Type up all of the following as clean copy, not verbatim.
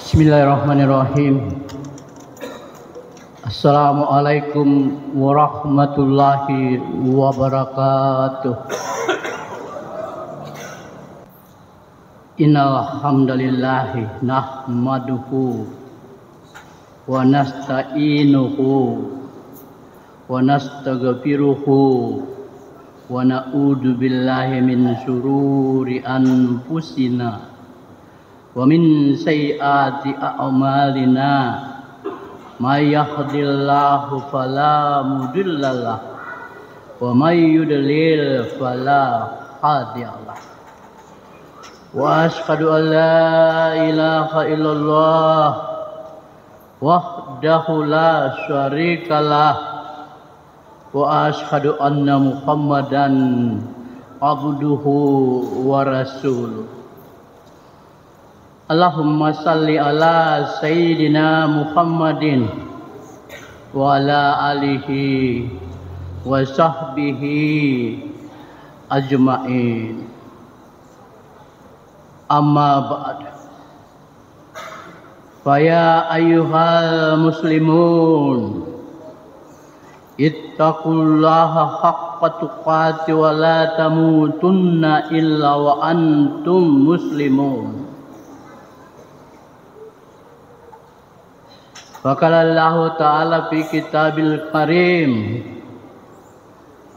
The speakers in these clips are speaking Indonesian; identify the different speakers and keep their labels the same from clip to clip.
Speaker 1: Bismillahirrahmanirrahim. Assalamualaikum warahmatullahi wabarakatuh. Innal hamdalillahi nahmaduhu wa nasta'inuhu wa nastaghfiruhu wa na'udzu billahi min syururi anfusina wa min sayyiati a'malina may yahdihillahu fala mudhillalah wa may yudlil fala hadiyalah wa asyhadu an la ilaha illallah wahdahu la syarikalah wa asyhadu anna muhammadan abduhu wa rasuluh. Allahumma salli ala sayyidina Muhammadin wa ala alihi wa sahbihi ajma'in. Amma ba'd. Faya ayyuhal muslimun ittaqullaha haqqa tuqati wa la tamutunna illa wa antum muslimun. Faqala Allah Ta'ala fi kitabil karim,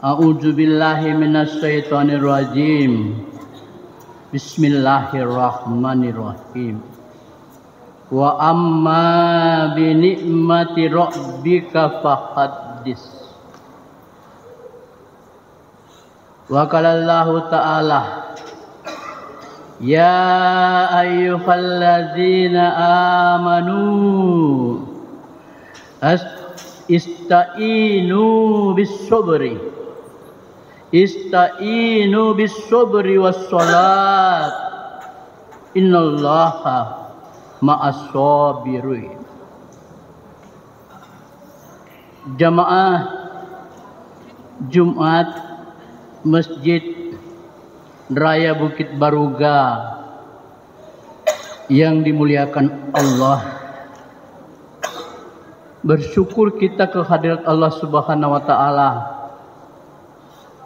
Speaker 1: a'udzu billahi minasy syaithanir rajim. Bismillahirrahmanirrahim. Wa amma bi ni'mati rabbika fahaddits. Wa qala Allah Ta'ala, ya ayyuhalladzina amanu ista'inu bis-sabri was-salat innallaha ma'as-sabirin. Jamaah Jumat Masjid Raya Bukit Baruga yang dimuliakan Allah, bersyukur kita kehadirat Allah Subhanahu wa Ta'ala.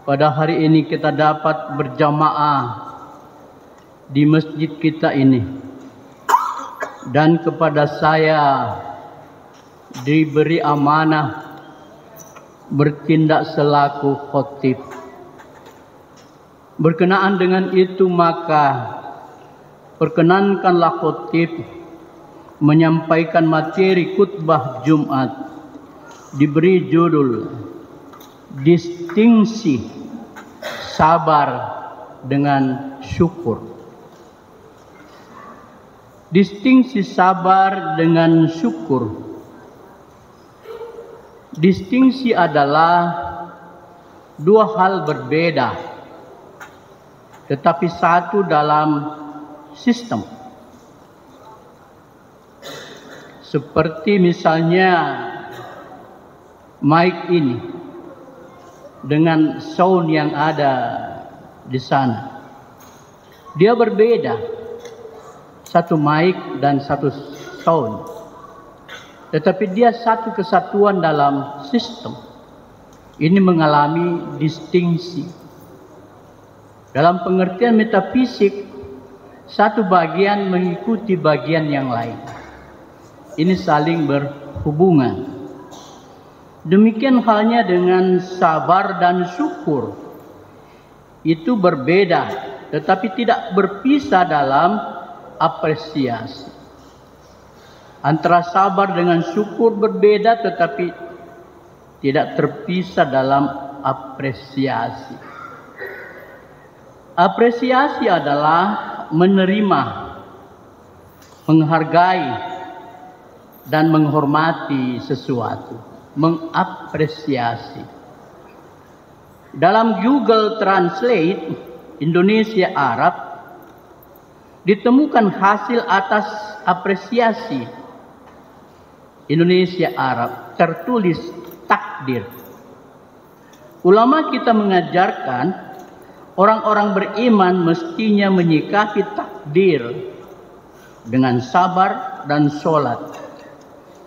Speaker 1: Pada hari ini kita dapat berjamaah di masjid kita ini, dan kepada saya diberi amanah bertindak selaku khotib. Berkenaan dengan itu, maka perkenankanlah khotib menyampaikan materi khutbah Jumat diberi judul Distingsi Sabar dengan Syukur. Distingsi sabar dengan syukur. Distingsi adalah dua hal berbeda, tetapi satu dalam sistem. Seperti misalnya mic ini dengan sound yang ada di sana. Dia berbeda, satu mic dan satu sound, tetapi dia satu kesatuan dalam sistem. Ini mengalami distingsi. Dalam pengertian metafisik, satu bagian mengikuti bagian yang lain. Ini saling berhubungan. Demikian halnya dengan sabar dan syukur. Itu berbeda, tetapi tidak berpisah dalam apresiasi. Antara sabar dengan syukur berbeda, tetapi tidak terpisah dalam apresiasi. Apresiasi adalah menerima, menghargai, dan menghormati sesuatu. Mengapresiasi. Dalam Google Translate Indonesia Arab ditemukan hasil atas apresiasi Indonesia Arab, tertulis takdir. Ulama kita mengajarkan orang-orang beriman mestinya menyikapi takdir dengan sabar dan sholat,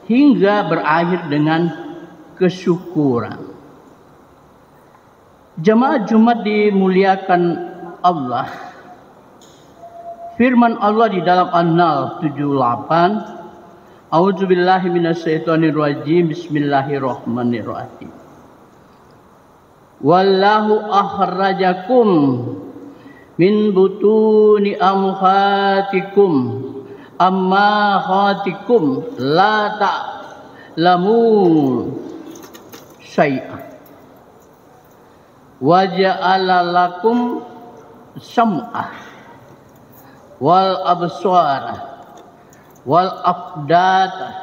Speaker 1: hingga berakhir dengan kesyukuran. Jemaah Jumat dimuliakan Allah. Firman Allah di dalam An-Nahl 78, A'udzubillahi minasyaitonirrajim, Bismillahirrahmanirrahim. Wallahu akhrajakum min butuni amhatikum amma khatikum la ta'lamun syai'an wa ja'ala lakum sam'ah wal absara wal afdata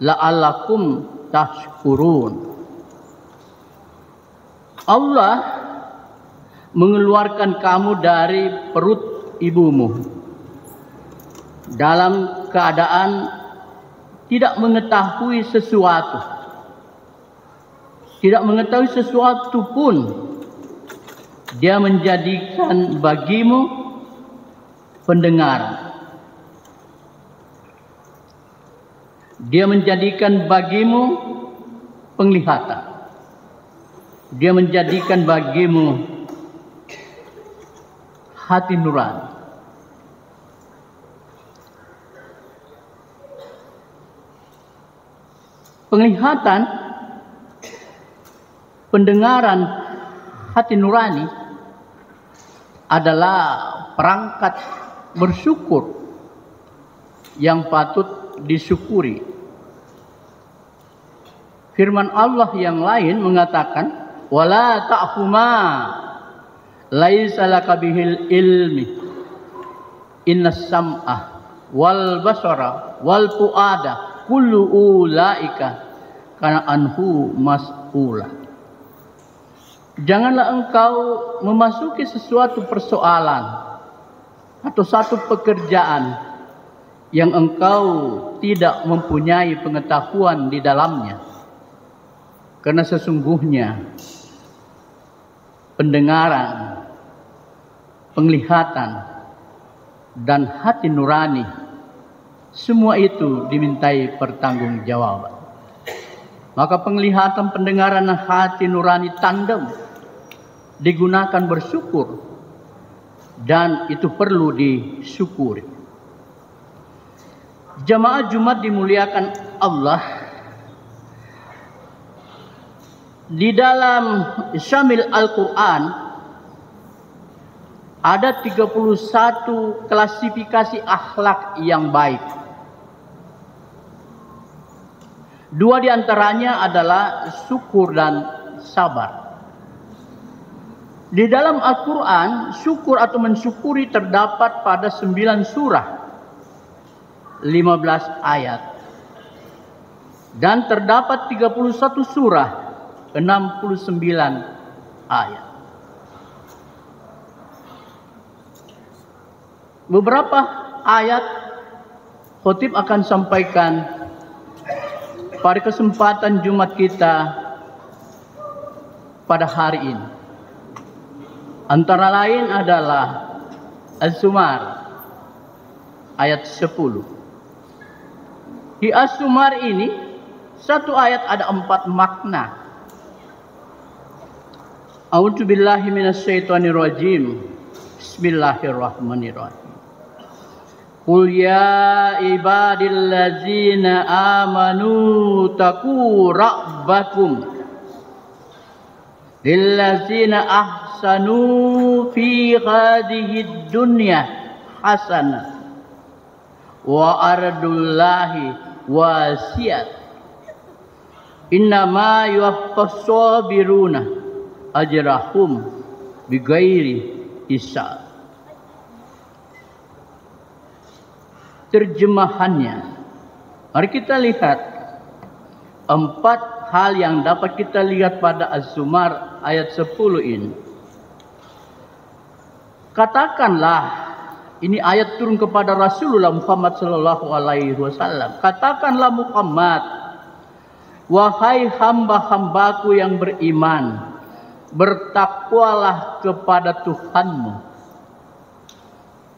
Speaker 1: la'allakum tashkurun. Allah mengeluarkan kamu dari perut ibumu dalam keadaan tidak mengetahui sesuatu, pun. Dia menjadikan bagimu pendengaran, Dia menjadikan bagimu penglihatan, Dia menjadikan bagimu hati nurani. Penglihatan, pendengaran, hati nurani adalah perangkat bersyukur yang patut disyukuri. Firman Allah yang lain mengatakan, wala ta'fuma laisa laka bihil ilmi innas sam'a wal basara wal fuada kullu ulaika kana anhu mas'ula. Janganlah engkau memasuki sesuatu persoalan atau satu pekerjaan yang engkau tidak mempunyai pengetahuan di dalamnya, karena sesungguhnya pendengaran, penglihatan, dan hati nurani, semua itu dimintai pertanggungjawaban. Maka penglihatan, pendengaran, dan hati nurani tandem digunakan bersyukur, dan itu perlu disyukuri. Jemaah Jumat dimuliakan Allah. Di dalam Syamil Al-Quran ada 31 klasifikasi akhlak yang baik. 2 diantaranya adalah syukur dan sabar. Di dalam Al-Quran, syukur atau mensyukuri terdapat pada 9 surah, 15 ayat. Dan terdapat 31 surah, 69 ayat. Beberapa ayat khotib akan sampaikan pada kesempatan Jumat kita pada hari ini. Antara lain adalah Az-Zumar ayat 10. Di Az-Zumar ini satu ayat ada 4 makna. A'udzubillahi minasyaitonirrajim. Bismillahirrahmanirrahim. Qul ya ibadillazina amanu taqu rabbakum lillazina ahsanu fi hadhihi dunya hasanah wa ardullahi wasi'at innama yuwaffas sabiruna ajrahum bighairi hisab. Terjemahannya, mari kita lihat 4 hal yang dapat kita lihat pada Az-Zumar ayat 10 ini. Katakanlah, ini ayat turun kepada Rasulullah Muhammad sallallahu alaihi wasallam. Katakanlah Muhammad, wahai hamba-hambaku yang beriman, bertakwalah kepada Tuhanmu.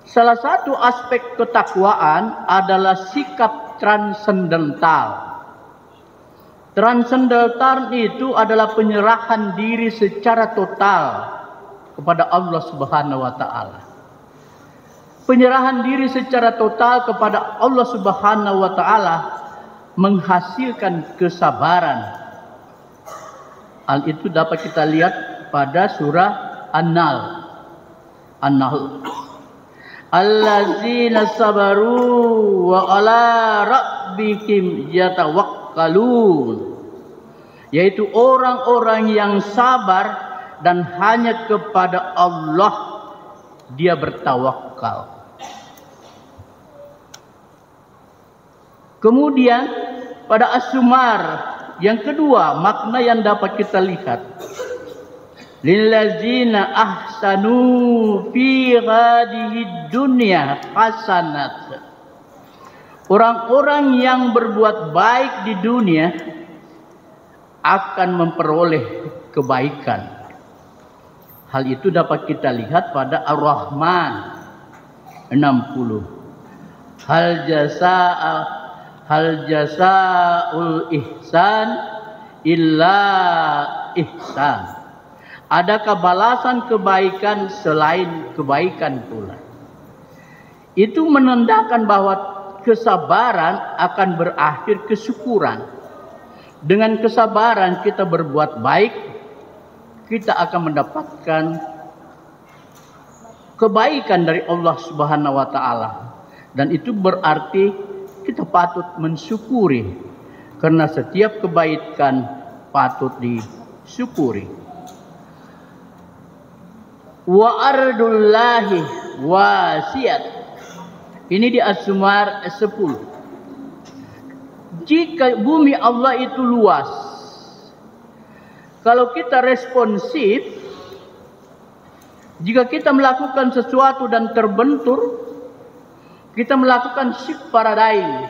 Speaker 1: Salah satu aspek ketakwaan adalah sikap transendental. Transendental itu adalah penyerahan diri secara total kepada Allah Subhanahu wa taala. Penyerahan diri secara total kepada Allah Subhanahu wa taala menghasilkan kesabaran. Hal itu dapat kita lihat pada surah An-Nahl. Allazina sabaru wa ala rabbihim yatawakkalun, yaitu orang-orang yang sabar dan hanya kepada Allah dia bertawakal. Kemudian pada As-Zumar yang kedua, makna yang dapat kita lihat, lillazina ahsanu fi hadhihi dunya hasanat. Orang-orang yang berbuat baik di dunia akan memperoleh kebaikan. Hal itu dapat kita lihat pada Ar-Rahman 60. Hal jazaa'ul ihsan illa ihsan. Adakah balasan kebaikan selain kebaikan pula? Itu menandakan bahwa kesabaran akan berakhir kesyukuran. Dengan kesabaran kita berbuat baik, kita akan mendapatkan kebaikan dari Allah Subhanahu wa taala. Dan itu berarti kita patut mensyukuri, karena setiap kebaikan patut disyukuri. Wa ardullahi wasiat. Ini di Az-Zumar 10. Jika bumi Allah itu luas, kalau kita responsif, jika kita melakukan sesuatu dan terbentur, kita melakukan shift paradigm,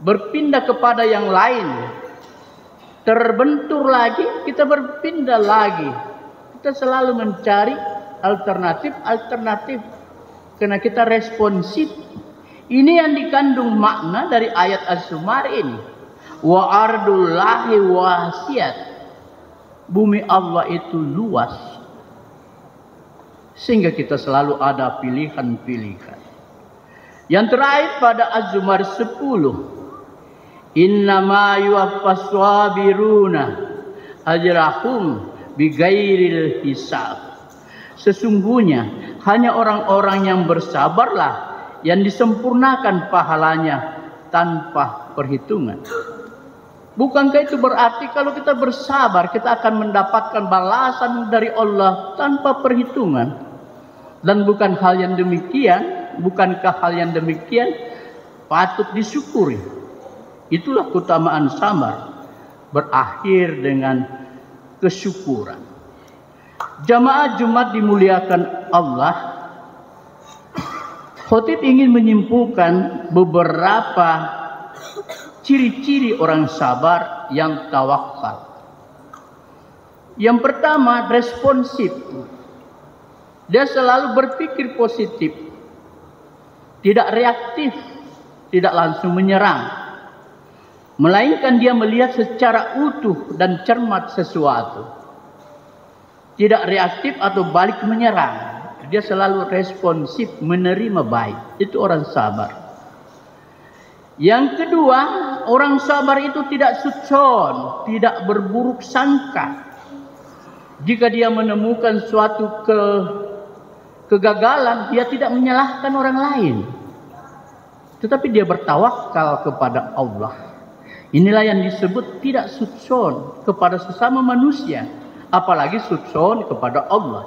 Speaker 1: berpindah kepada yang lain, terbentur lagi, kita berpindah lagi. Kita selalu mencari alternatif, karena kita responsif. Ini yang dikandung makna dari ayat Az-Zumar ini. Wa ardullahi wasiat. Bumi Allah itu luas, sehingga kita selalu ada pilihan-pilihan. Yang terakhir pada Az-Zumar 10. Innama yuwaffas sabiruna ajrahum bighairil hisab. Sesungguhnya hanya orang-orang yang bersabarlah yang disempurnakan pahalanya tanpa perhitungan. Bukankah itu berarti kalau kita bersabar kita akan mendapatkan balasan dari Allah tanpa perhitungan? Dan bukankah hal yang demikian patut disyukuri? Itulah keutamaan sabar, berakhir dengan kesyukuran. Jamaah Jumat dimuliakan Allah, khotib ingin menyimpulkan beberapa ciri-ciri orang sabar yang tawakal. Yang pertama, responsif. Dia selalu berpikir positif, tidak reaktif, tidak langsung menyerang, melainkan dia melihat secara utuh dan cermat sesuatu. Tidak reaktif atau balik menyerang. Dia selalu responsif, menerima baik. Itu orang sabar. Yang kedua, orang sabar itu tidak sudzon, tidak berburuk sangka. Jika dia menemukan suatu kegagalan, dia tidak menyalahkan orang lain, tetapi dia bertawakal kepada Allah. Inilah yang disebut tidak sudzon kepada sesama manusia, apalagi sudzon kepada Allah.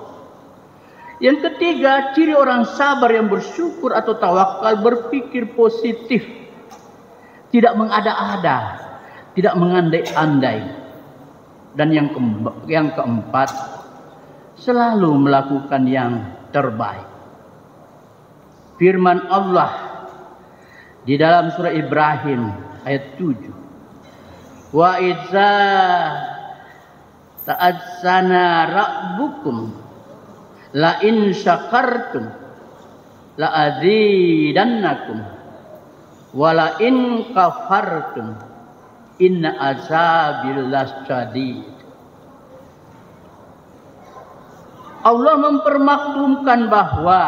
Speaker 1: Yang ketiga, ciri orang sabar yang bersyukur atau tawakal, berpikir positif, tidak mengada-ada, tidak mengandai-andai. Dan yang keempat, selalu melakukan yang terbaik. Firman Allah di dalam surah Ibrahim ayat 7. Wa idza ta'azzana rabbukum la in syakartum la azidannakum wala in kafartum inna azabil lasyadid. Allah mempermaklumkan bahwa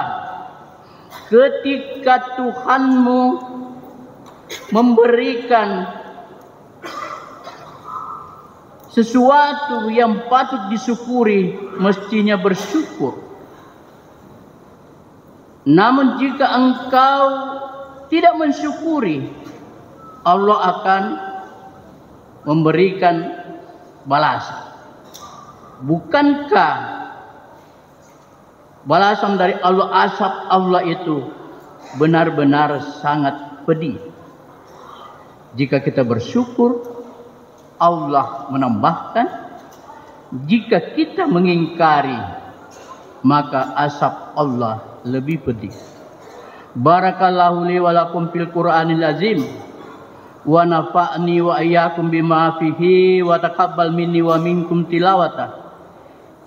Speaker 1: ketika Tuhanmu memberikan sesuatu yang patut disyukuri, mestinya bersyukur. Namun jika engkau tidak mensyukuri, Allah akan memberikan balasan. Bukankah balasan dari Allah, azab Allah itu benar-benar sangat pedih? Jika kita bersyukur, Allah menambahkan, jika kita mengingkari, maka azab Allah lebih pedih. Barakallahu li wa lakum fil Qur'anil azim wa nafa'ni wa iyyakum bima fihi wa taqabbal minni wa minkum tilawata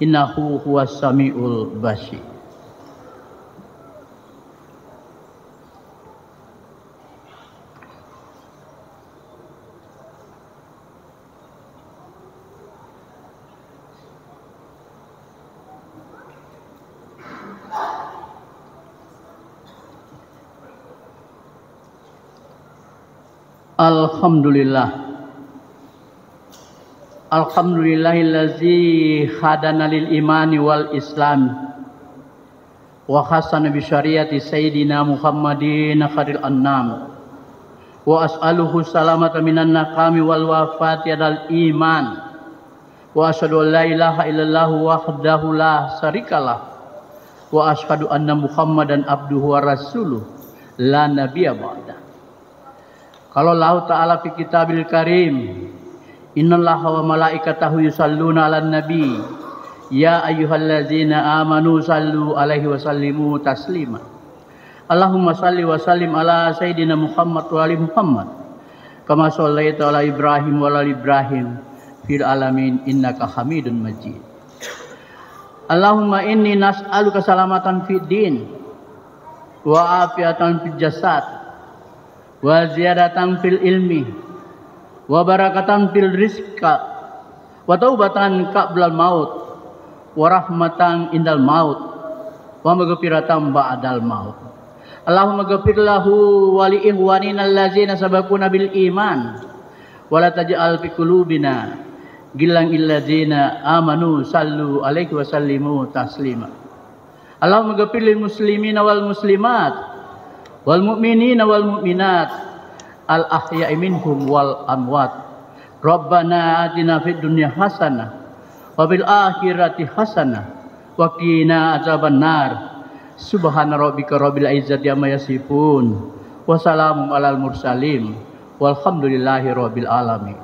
Speaker 1: innahu huwas samiul basir. Alhamdulillah. Alhamdulillahillazi hadana lil imani wal islam wa hasana bi syariati sayyidina Muhammadin khairil annam wa as'aluhu salamata minan naqami wal wafati adal iman wa asyhadu an la ilaha illallah wahdahu la syarikalah wa asyhadu anna Muhammadan abduhu wa rasuluh la nabiyya ba'da. Kalau Allah Ta'ala fi kitabil karim, innallaha wa malaikatahu yusalluna 'alan nabi ya ayyuhallazina amanu sallu alaihi wa sallimu taslima. Allahumma salli wa sallim ala sayyidina Muhammad wa ali Muhammad kama shallaita ala Ibrahim wa ala Ibrahim fil alamin innaka Hamidun Majid. Allahumma inni nas'aluka salamatan fid din wa afiatan fil jasad wa ziyadatan fil ilmi wa barakatan fil rizqa wa taubatan qablal maut wa rahmatan indal maut wa maghfiratan ba'dal maut. Allahumma ghfir lahu wa li ihwanina allazina sabaquna bil iman wa la taj'al fi qulubina ghillan illazina amanu sallu alaihi wa sallimu taslima. Allahumma ghfir lil muslimina wal muslimat wal mu'minina wal mu'minat al ahya'i minhum wal amwat. Rabbana atina fid dunya hasanah wa fil akhirati hasanah wa qina adzabannar. Subhana rabbika rabbil izzati amma yasifun wa salamun alal mursalin walhamdulillahi rabbil alamin.